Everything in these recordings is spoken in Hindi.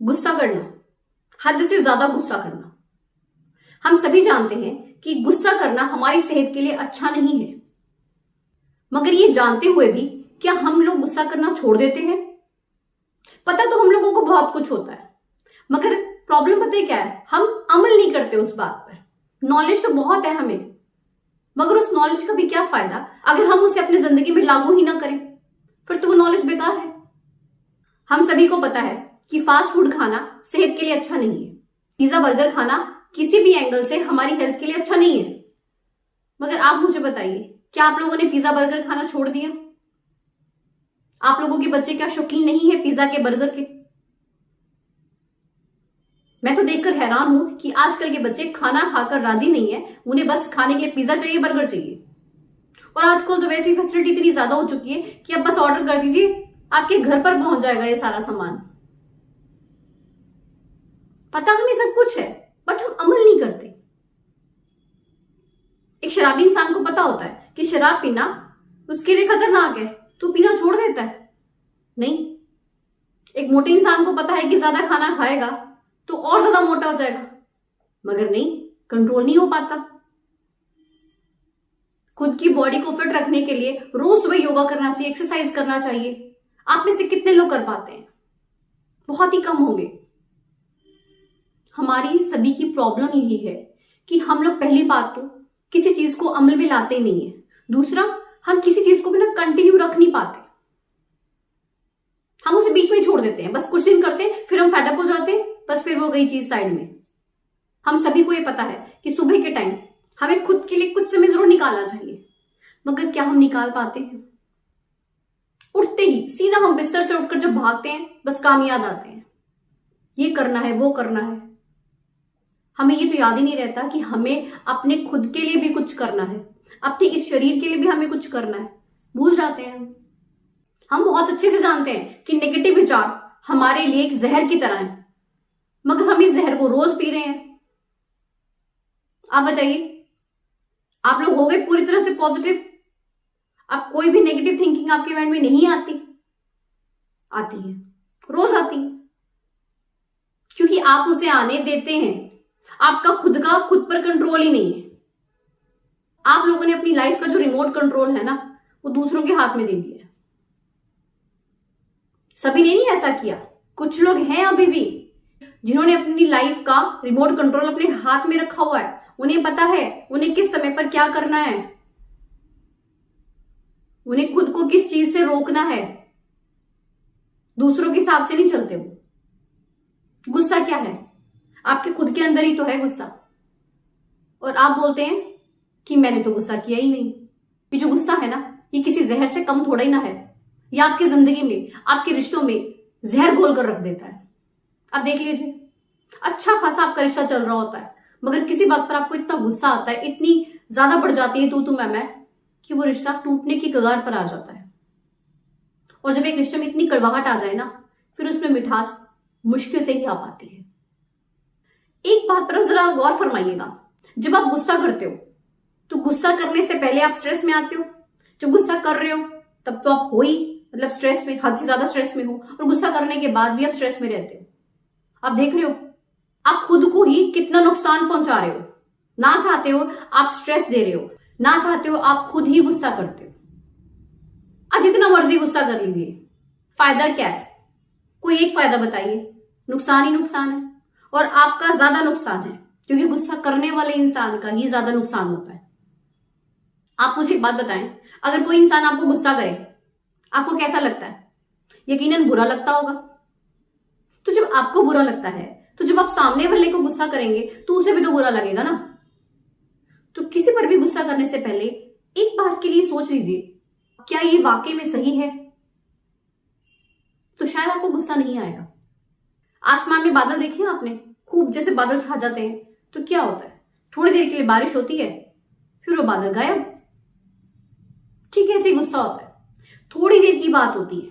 गुस्सा करना, हद से ज्यादा गुस्सा करना। हम सभी जानते हैं कि गुस्सा करना हमारी सेहत के लिए अच्छा नहीं है, मगर ये जानते हुए भी क्या हम लोग गुस्सा करना छोड़ देते हैं? पता तो हम लोगों को बहुत कुछ होता है, मगर प्रॉब्लम पता है क्या है? हम अमल नहीं करते उस बात पर। नॉलेज तो बहुत है हमें, मगर उस नॉलेज का भी क्या फायदा अगर हम उसे अपनी जिंदगी में लागू ही ना करें? फिर तो वो नॉलेज बेकार है। हम सभी को पता है कि फास्ट फूड खाना सेहत के लिए अच्छा नहीं है। पिज्जा बर्गर खाना किसी भी एंगल से हमारी हेल्थ के लिए अच्छा नहीं है। मगर आप मुझे बताइए, क्या आप लोगों ने पिज्जा बर्गर खाना छोड़ दिया? आप लोगों के बच्चे क्या शौकीन नहीं है पिज्जा के, बर्गर के? मैं तो देखकर हैरान हूं कि आजकल के बच्चे खाना खाकर राजी नहीं है, उन्हें बस खाने के लिए पिज्जा चाहिए, बर्गर चाहिए। और आजकल तो वैसी फैसिलिटी इतनी ज्यादा हो चुकी है कि आप बस ऑर्डर कर दीजिए, आपके घर पर पहुंच जाएगा ये सारा सामान। पता हमें सब कुछ है, बट हम अमल नहीं करते। एक शराबी इंसान को पता होता है कि शराब पीना उसके लिए खतरनाक है, तो पीना छोड़ देता है? नहीं। एक मोटे इंसान को पता है कि ज्यादा खाना खाएगा तो और ज्यादा मोटा हो जाएगा, मगर नहीं, कंट्रोल नहीं हो पाता। खुद की बॉडी को फिट रखने के लिए रोज सुबह योगा करना चाहिए, एक्सरसाइज करना चाहिए। आप में से कितने लोग कर पाते हैं? बहुत ही कम होंगे। हमारी सभी की प्रॉब्लम यही है कि हम लोग पहली बात तो किसी चीज को अमल में लाते नहीं है, दूसरा हम किसी चीज को भी ना कंटिन्यू रख नहीं पाते। हम उसे बीच में छोड़ देते हैं, बस कुछ दिन करते हैं, फिर हम फेडअप हो जाते हैं, बस फिर वो गई चीज साइड में। हम सभी को ये पता है कि सुबह के टाइम हमें खुद के लिए कुछ समय जरूर निकालना चाहिए, मगर क्या हम निकाल पाते हैं? उठते ही सीधा हम बिस्तर से उठकर जब भागते हैं, बस काम याद आते हैं, ये करना है, वो करना है। हमें ये तो याद ही नहीं रहता कि हमें अपने खुद के लिए भी कुछ करना है, अपने इस शरीर के लिए भी हमें कुछ करना है। भूल जाते हैं हम बहुत अच्छे से जानते हैं कि नेगेटिव विचार हमारे लिए एक जहर की तरह है, मगर हम इस जहर को रोज पी रहे हैं। आप बताइए, आप लोग हो गए पूरी तरह से पॉजिटिव? अब कोई भी नेगेटिव थिंकिंग आपके माइंड में नहीं आती? आती है, रोज आती है, क्योंकि आप उसे आने देते हैं। आपका खुद पर कंट्रोल ही नहीं है। आप लोगों ने अपनी लाइफ का जो रिमोट कंट्रोल है ना, वो दूसरों के हाथ में दे दिया है। सभी ने नहीं ऐसा किया, कुछ लोग हैं अभी भी जिन्होंने अपनी लाइफ का रिमोट कंट्रोल अपने हाथ में रखा हुआ है। उन्हें पता है उन्हें किस समय पर क्या करना है, उन्हें खुद को किस चीज से रोकना है। दूसरों के हिसाब से नहीं चलते वो। गुस्सा क्या है? आपके खुद के अंदर ही तो है गुस्सा, और आप बोलते हैं कि मैंने तो गुस्सा किया ही नहीं। ये जो गुस्सा है ना, ये किसी जहर से कम थोड़ा ही ना है। ये आपकी जिंदगी में, आपके रिश्तों में जहर घोल कर रख देता है। आप देख लीजिए, अच्छा खासा आपका रिश्ता चल रहा होता है, मगर किसी बात पर आपको इतना गुस्सा आता है, इतनी ज्यादा बढ़ जाती है तू मैं, कि वो रिश्ता टूटने की कगार पर आ जाता है। और जब एक रिश्ते में इतनी कड़वाहट आ जाए ना, फिर उसमें मिठास मुश्किल से ही आ पाती है। एक बात पर जरा गौर फरमाइएगा, जब आप गुस्सा करते हो तो गुस्सा करने से पहले आप स्ट्रेस में आते हो? जब गुस्सा कर रहे हो तब तो आप हो ही, मतलब स्ट्रेस में, हद से ज्यादा स्ट्रेस में हो, और गुस्सा करने के बाद भी आप स्ट्रेस में रहते हो। आप देख रहे हो आप खुद को ही कितना नुकसान पहुंचा रहे हो। ना चाहते हो आप स्ट्रेस दे रहे हो, ना चाहते हो आप खुद ही गुस्सा करते हो। आप जितना मर्जी गुस्सा कर लीजिए, फायदा क्या है? कोई एक फायदा बताइए? नुकसान ही नुकसान है, और आपका ज्यादा नुकसान है, क्योंकि गुस्सा करने वाले इंसान का ही ज्यादा नुकसान होता है। आप मुझे एक बात बताएं, अगर कोई इंसान आपको गुस्सा करे, आपको कैसा लगता है? यकीनन बुरा लगता होगा। तो जब आपको बुरा लगता है, तो जब आप सामने वाले को गुस्सा करेंगे तो उसे भी तो बुरा लगेगा ना। तो किसी पर भी गुस्सा करने से पहले एक बार के लिए सोच लीजिए, क्या ये वाकई में सही है? तो शायद आपको गुस्सा नहीं आएगा। आसमान में बादल देखे आपने? खूब जैसे बादल छा जाते हैं तो क्या होता है, थोड़ी देर के लिए बारिश होती है, फिर वो बादल गायब। ठीक है, ऐसे ही गुस्सा होता है, थोड़ी देर की बात होती है।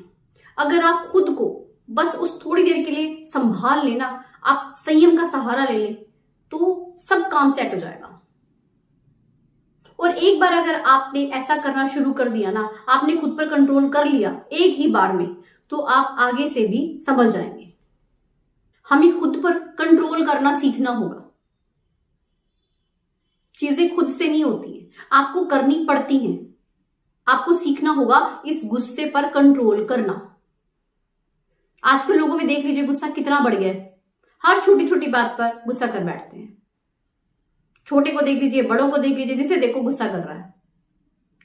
अगर आप खुद को बस उस थोड़ी देर के लिए संभाल लेना, आप संयम का सहारा ले लें, तो सब काम सेट हो जाएगा। और एक बार अगर आपने ऐसा करना शुरू कर दिया ना, आपने खुद पर कंट्रोल कर लिया एक ही बार में, तो आप आगे से भी संभल जाएंगे। हमें खुद पर कंट्रोल करना सीखना होगा। चीजें खुद से नहीं होती हैं, आपको करनी पड़ती हैं। आपको सीखना होगा इस गुस्से पर कंट्रोल करना। आजकल लोगों में देख लीजिए गुस्सा कितना बढ़ गया है। हर छोटी छोटी बात पर गुस्सा कर बैठते हैं। छोटे को देख लीजिए, बड़ों को देख लीजिए, जिसे देखो गुस्सा कर रहा है।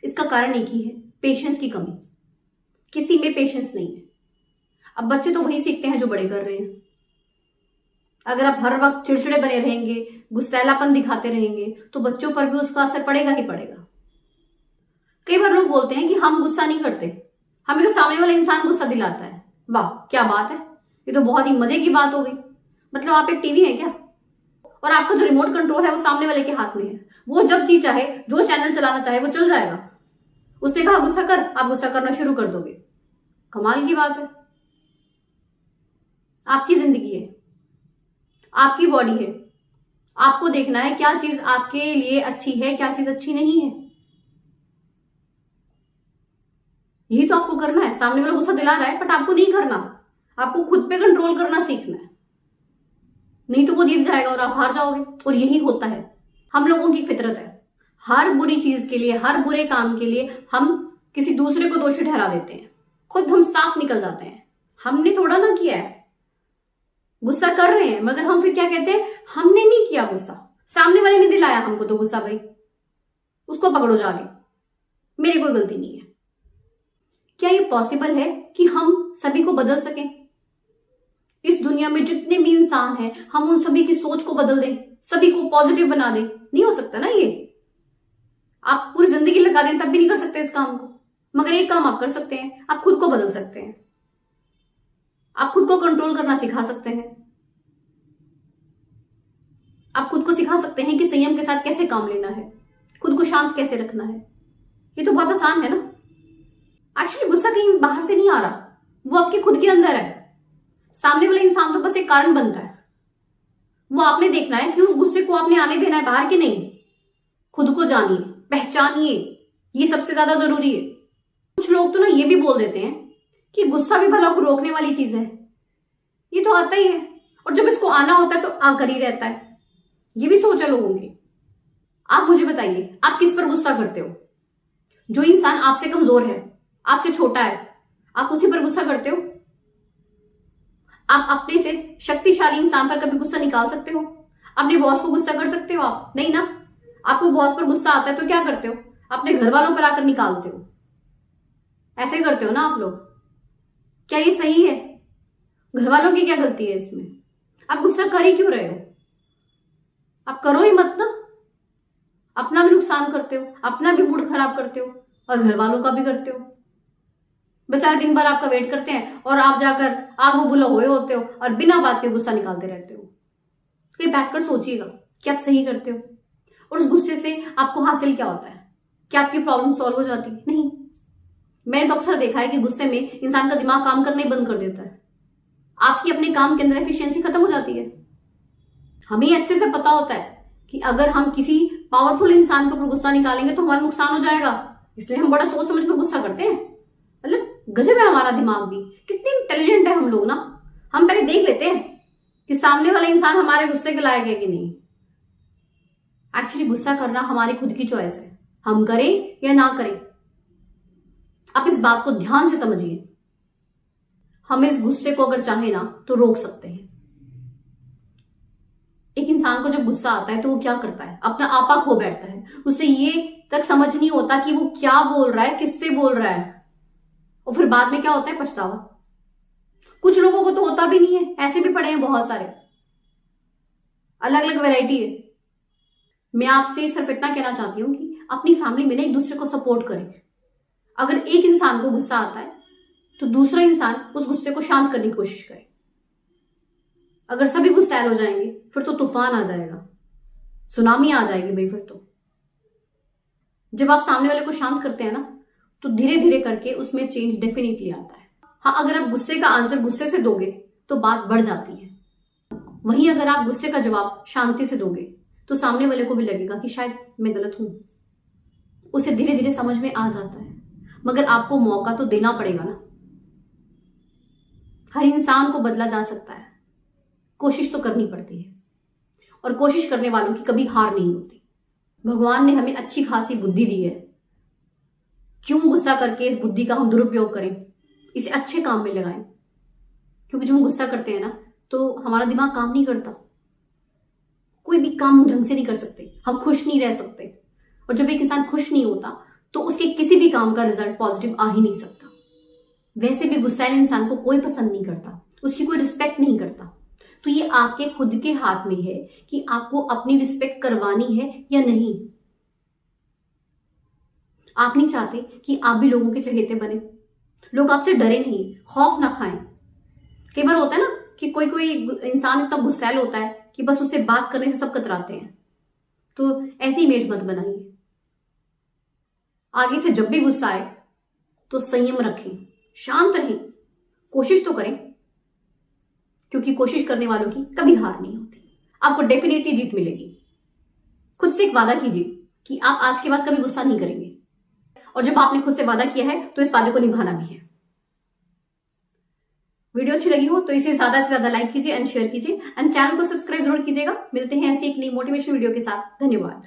इसका कारण एक ही है, पेशेंस की कमी। किसी में पेशेंस नहीं है। अब बच्चे तो वही सीखते हैं जो बड़े कर रहे हैं। अगर आप हर वक्त चिड़चिड़े बने रहेंगे, गुस्सैलापन दिखाते रहेंगे, तो बच्चों पर भी उसका असर पड़ेगा ही पड़ेगा। कई बार लोग बोलते हैं कि हम गुस्सा नहीं करते, हमें तो सामने वाला इंसान गुस्सा दिलाता है। वाह क्या बात है, ये तो बहुत ही मजे की बात हो गई। मतलब आप एक टीवी है क्या, और आपका जो रिमोट कंट्रोल है वो सामने वाले के हाथ में है। वो जब जी चाहे जो चैनल चलाना चाहे वो चल जाएगा। उसने कहा गुस्सा कर, आप गुस्सा करना शुरू कर दोगे। कमाल की बात है। आपकी जिंदगी है, आपकी बॉडी है, आपको देखना है क्या चीज आपके लिए अच्छी है, क्या चीज अच्छी नहीं है। यही तो आपको करना है। सामने वाला गुस्सा दिला रहा है बट आपको नहीं करना, आपको खुद पे कंट्रोल करना सीखना है। नहीं तो वो जीत जाएगा और आप हार जाओगे। और यही होता है, हम लोगों की फितरत है। हर बुरी चीज के लिए, हर बुरे काम के लिए हम किसी दूसरे को दोषी ठहरा देते हैं, खुद हम साफ निकल जाते हैं। हमने थोड़ा ना किया है, गुस्सा कर रहे हैं मगर हम फिर क्या कहते हैं, हमने नहीं किया गुस्सा, सामने वाले ने दिलाया हमको तो गुस्सा, भाई उसको पकड़ो जाके, मेरी कोई गलती नहीं है। क्या ये पॉसिबल है कि हम सभी को बदल सकें? इस दुनिया में जितने भी इंसान हैं हम उन सभी की सोच को बदल दें, सभी को पॉजिटिव बना दें? नहीं हो सकता ना ये। आप पूरी जिंदगी लगा दें तब भी नहीं कर सकते इस काम को। मगर एक काम आप कर सकते हैं, आप खुद को बदल सकते हैं। आप खुद को कंट्रोल करना सिखा सकते हैं। आप खुद को सिखा सकते हैं कि संयम के साथ कैसे काम लेना है, खुद को शांत कैसे रखना है। ये तो बहुत आसान है ना। एक्चुअली गुस्सा कहीं बाहर से नहीं आ रहा, वो आपके खुद के अंदर है। सामने वाला इंसान तो बस एक कारण बनता है। वो आपने देखना है कि उस गुस्से को आपने आने देना है बाहर के नहीं। खुद को जानिए, पहचानिए, ये सबसे ज्यादा जरूरी है। कुछ लोग तो ना ये भी बोल देते हैं कि गुस्सा भी भला को रोकने वाली चीज है, ये तो आता ही है, और जब इसको आना होता है तो आकर ही रहता है। ये भी सोच है लोगों की। आप मुझे बताइए, आप किस पर गुस्सा करते हो? जो इंसान आपसे कमजोर है, आपसे छोटा है, आप उसी पर गुस्सा करते हो? आप अपने से शक्तिशाली इंसान पर कभी गुस्सा निकाल सकते हो? अपने बॉस को गुस्सा कर सकते हो आप? नहीं ना। आपको बॉस पर गुस्सा आता है तो क्या करते हो? अपने घर वालों पर आकर निकालते हो। ऐसे करते हो ना आप लोग। क्या ये सही है? घर वालों की क्या गलती है इसमें? आप गुस्सा कर ही क्यों रहे हो? आप करो ही मत ना। अपना भी नुकसान करते हो, अपना भी मूड खराब करते हो और घर वालों का भी करते हो। बेचारे दिन भर आपका वेट करते हैं और आप जाकर आग बबूला हुए होते हो और बिना बात के गुस्सा निकालते रहते हो। तो बैठकर सोचिएगा कि आप सही करते हो, और उस गुस्से से आपको हासिल क्या होता है? क्या आपकी प्रॉब्लम सॉल्व हो जाती है? नहीं। मैंने तो अक्सर देखा है कि गुस्से में इंसान का दिमाग काम करना ही बंद कर देता है। आपकी अपने काम के अंदर एफिशिएंसी खत्म हो जाती है। हमें अच्छे से पता होता है कि अगर हम किसी पावरफुल इंसान के ऊपर गुस्सा निकालेंगे तो हमारा नुकसान हो जाएगा, इसलिए हम बड़ा सोच समझ कर गुस्सा करते हैं। मतलब गजब है हमारा दिमाग भी, कितनी इंटेलिजेंट है हम लोग ना। हम पहले देख लेते हैं कि सामने वाला इंसान हमारे गुस्से के लायक है कि नहीं। एक्चुअली गुस्सा करना हमारी खुद की चॉइस है, हम करें या ना करें। आप इस बात को ध्यान से समझिए। हम इस गुस्से को अगर चाहे ना तो रोक सकते हैं। एक इंसान को जब गुस्सा आता है तो वो क्या करता है, अपना आपा खो बैठता है। उसे ये तक समझ नहीं होता कि वो क्या बोल रहा है, किससे बोल रहा है, और फिर बाद में क्या होता है, पछतावा। कुछ लोगों को तो होता भी नहीं है, ऐसे भी पड़े हैं बहुत सारे, अलग अलग वैरायटी है। मैं आपसे सिर्फ इतना कहना चाहती हूं कि अपनी फैमिली में ना एक दूसरे को सपोर्ट करें। अगर एक इंसान को गुस्सा आता है तो दूसरा इंसान उस गुस्से को शांत करने की कोशिश करे। अगर सभी गुस्सैल हो जाएंगे फिर तो तूफान आ जाएगा, सुनामी आ जाएगी भाई। फिर तो जब आप सामने वाले को शांत करते हैं ना तो धीरे धीरे करके उसमें चेंज डेफिनेटली आता है। हाँ, अगर आप गुस्से का आंसर गुस्से से दोगे तो बात बढ़ जाती है। वहीं अगर आप गुस्से का जवाब शांति से दोगे तो सामने वाले को भी लगेगा कि शायद मैं गलत हूं। उसे धीरे धीरे समझ में आ जाता है, मगर आपको मौका तो देना पड़ेगा ना। हर इंसान को बदला जा सकता है, कोशिश तो करनी पड़ती है, और कोशिश करने वालों की कभी हार नहीं होती। भगवान ने हमें अच्छी खासी बुद्धि दी है, क्यों गुस्सा करके इस बुद्धि का हम दुरुपयोग करें, इसे अच्छे काम में लगाएं। क्योंकि जब हम गुस्सा करते हैं ना तो हमारा दिमाग काम नहीं करता, कोई भी काम ढंग से नहीं कर सकते, हम खुश नहीं रह सकते। और जब एक इंसान खुश नहीं होता तो उसके किसी भी काम का रिजल्ट पॉजिटिव आ ही नहीं सकता। वैसे भी गुस्सैल इंसान को कोई पसंद नहीं करता, उसकी कोई रिस्पेक्ट नहीं करता। तो ये आपके खुद के हाथ में है कि आपको अपनी रिस्पेक्ट करवानी है या नहीं। आप नहीं चाहते कि आप भी लोगों के चहेते बने, लोग आपसे डरे नहीं, खौफ ना खाएं। कई बार होता है ना कि कोई कोई इंसान इतना गुस्सैल होता है कि बस उससे बात करने से सब कतराते हैं। तो ऐसी इमेज मत बनाइए। आगे से जब भी गुस्सा आए तो संयम रखें, शांत रहें, कोशिश तो करें, क्योंकि कोशिश करने वालों की कभी हार नहीं होती। आपको डेफिनेटली जीत मिलेगी। खुद से एक वादा कीजिए कि आप आज के बाद कभी गुस्सा नहीं करेंगे, और जब आपने खुद से वादा किया है तो इस वादे को निभाना भी है। वीडियो अच्छी लगी हो तो इसे ज्यादा से ज्यादा लाइक कीजिए एंड शेयर कीजिए, एंड चैनल को सब्सक्राइब जरूर कीजिएगा। मिलते हैं ऐसी एक नई मोटिवेशन वीडियो के साथ। धन्यवाद।